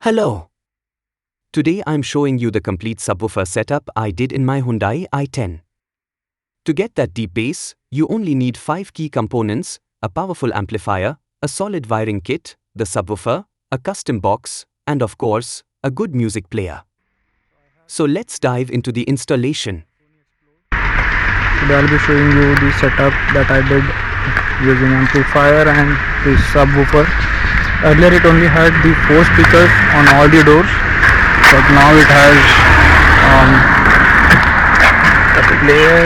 Hello. Today I'm showing you the complete subwoofer setup I did in my Hyundai i10. To get that deep bass, you only need 5 key components: a powerful amplifier, a solid wiring kit, the subwoofer, a custom box, and of course, a good music player. So let's dive into the installation. Today I'll be showing you the setup that I did using amplifier and the subwoofer. Earlier it only had the 4 speakers on all the doors, but now it has the player.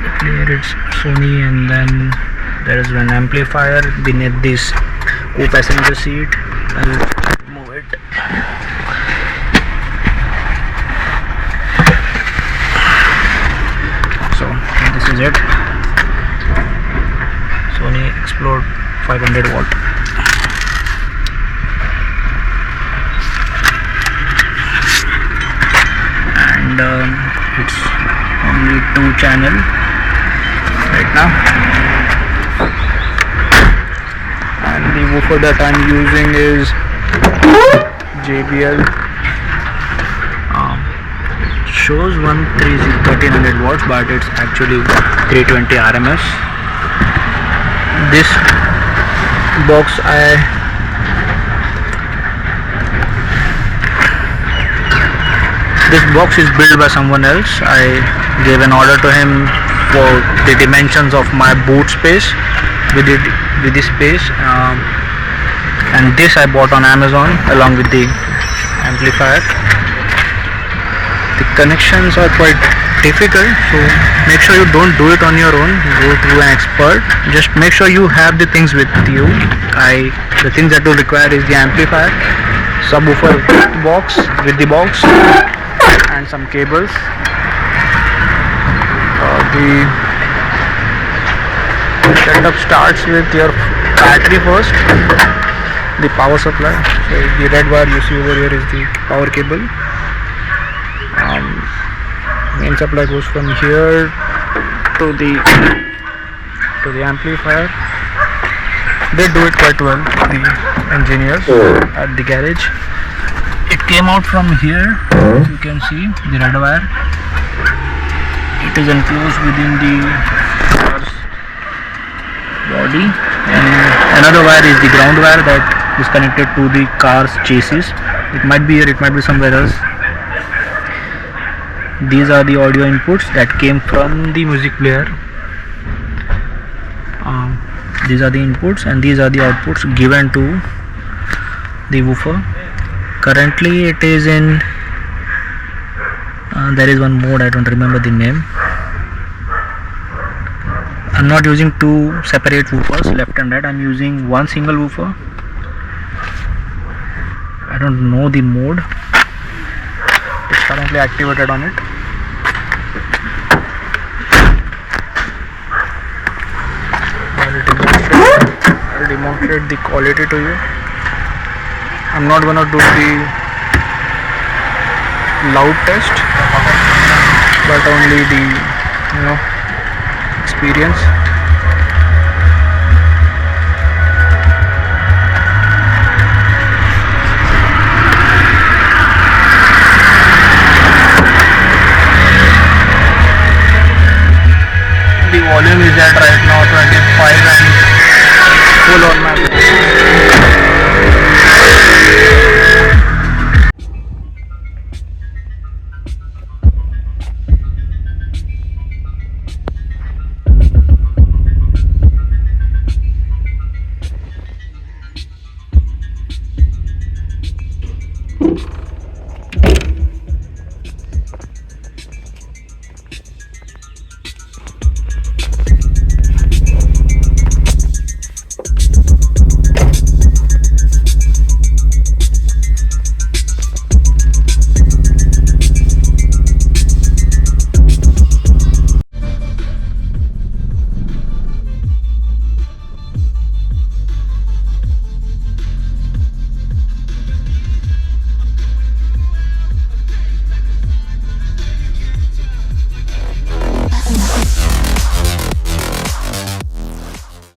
The player is Sony, and then there is an amplifier beneath this co-passenger seat. I'll move it. So this is it. Sony XPLOD 500W. And it's only 2 channel right now. And the woofer that I'm using is JBL. Shows 1300 watts, but it's actually 320 RMS. This box is built by someone else. I gave an order to him for the dimensions of my boot space with the space, and this I bought on Amazon along with the amplifier. The connections are quite difficult, so make sure you don't do it on your own. Go through an expert. Just make sure you have the things with you. The things that you require is the amplifier, subwoofer box with the box, and some cables. The setup starts with your battery first, the power supply. So the red wire you see over here is the power cable. Main supply goes from here to the amplifier. They do it quite well, the engineers at the garage. It came out from here. You can see the red wire. It is enclosed within the car's body, and another wire is the ground wire that is connected to the car's chassis. It might be here, it might be somewhere else. These are the audio inputs that came from the music player. These are the inputs, and these are the outputs given to the woofer. Currently it is in there is one mode, I don't remember the name. I'm not using 2 separate woofers, left and right. I'm using one single woofer. I don't know the mode. It's currently activated on it. I'll demonstrate the quality to you. I'm not gonna do the loud test, but only the experience. The volume is at right now 25 and full on my phone.